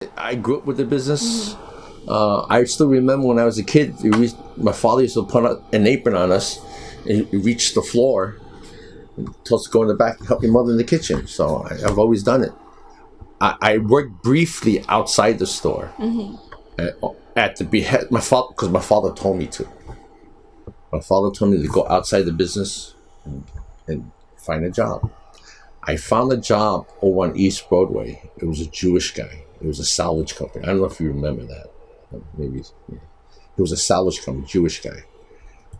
I grew up with the business. I still remember when I was a kid, my father used to put an apron on us and reach the floor and tell us to go in the back and help your mother in the kitchen. So I've always done it. I worked briefly outside the store at the behest my father, because my father told me to. My father told me to go outside the business and find a job. I found a job over on East Broadway. It was a Jewish guy. It was a salvage company. I don't know if you remember that. Maybe it was a salvage company, Jewish guy.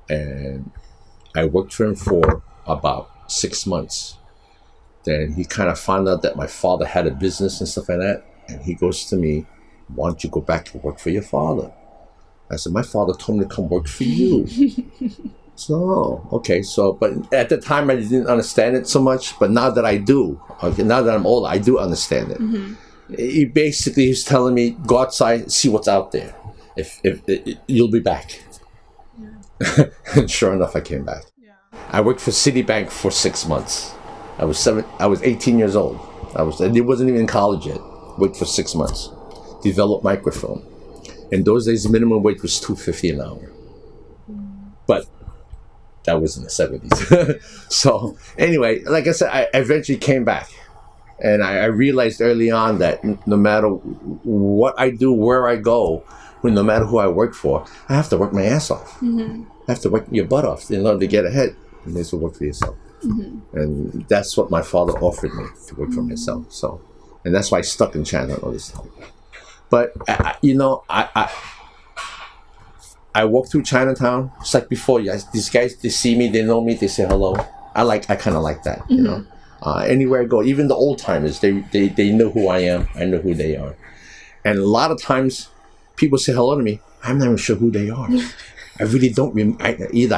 And I worked for him for about 6 months. Then he kind of found out that my father had a business and stuff like that. And he goes to me, why don't you go back and work for your father? I said, my father told me to come work for you. So, okay. So, but at the time I didn't understand it so much. But now that I do, okay, now that I'm older, I do understand it. He basically was telling me, go outside, see what's out there. If you'll be back. Yeah. And sure enough, I came back. Yeah. I worked for Citibank for 6 months. I was 18 years old. I wasn't even in college yet. Worked for 6 months. Developed microfilm. In those days, the minimum wage was $2.50 an hour. But that was in the 70s. So anyway, like I said, I eventually came back. And I realized early on that no matter what I do, where I go, no matter who I work for, I have to work my ass off. I have to work your butt off in order to get ahead. You need to work for yourself. And that's what my father offered me, to work for myself. So, and that's why I stuck in Chinatown all this time. But, I walk through Chinatown, just like before. These guys, they see me, they know me, they say hello. I kind of like that, you know. Anywhere I go, even the old timers, they know who I am. I know who they are. And a lot of times, people say hello to me. I'm not even sure who they are. I really don't. I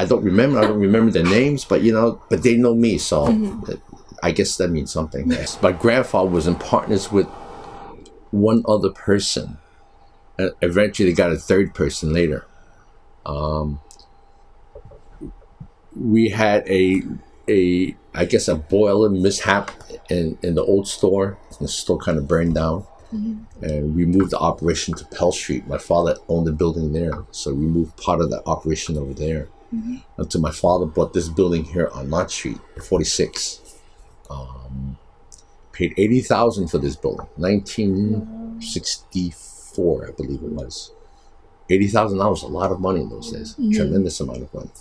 don't remember their names, but but they know me. So I guess that means something. Yes. My grandfather was in partners with one other person. And eventually, got a third person later. We had I guess a boiler mishap in the old store. The store kind of burned down. And we moved the operation to Pell Street. My father owned the building there. So we moved part of the operation over there. Until my father bought this building here on Knott Street, 46. Paid $80,000 for this building. 1964, I believe it was. $80,000 was a lot of money in those days. Tremendous amount of money.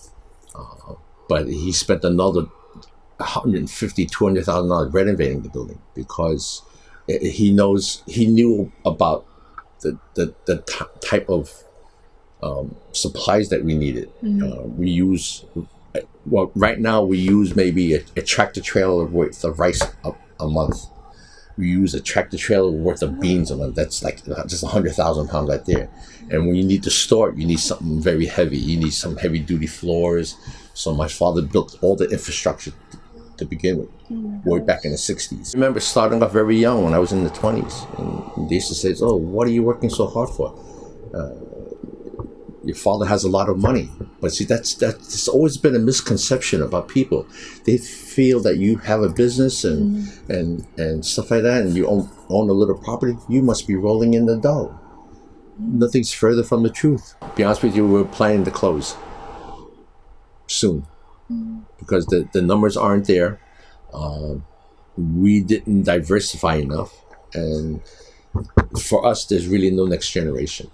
But he spent another $150,000, $200,000 renovating the building because he knew about the type of supplies that we needed. Right now we use maybe a tractor trailer worth of rice a month. We use a tractor trailer worth of beans a month. That's like just 100,000 pounds right there. And when you need to store it, you need something very heavy. You need some heavy duty floors. So my father built all the infrastructure to begin with, way back in the 60s. I remember starting off very young when I was in the 20s. And they used to say, oh, what are you working so hard for? Your father has a lot of money. But see, that's always been a misconception about people. They feel that you have a business and stuff like that, and you own a little property, you must be rolling in the dough. Nothing's further from the truth. To be honest with you, we're planning to close soon because the numbers aren't there. We didn't diversify enough, and for us, there's really no next generation.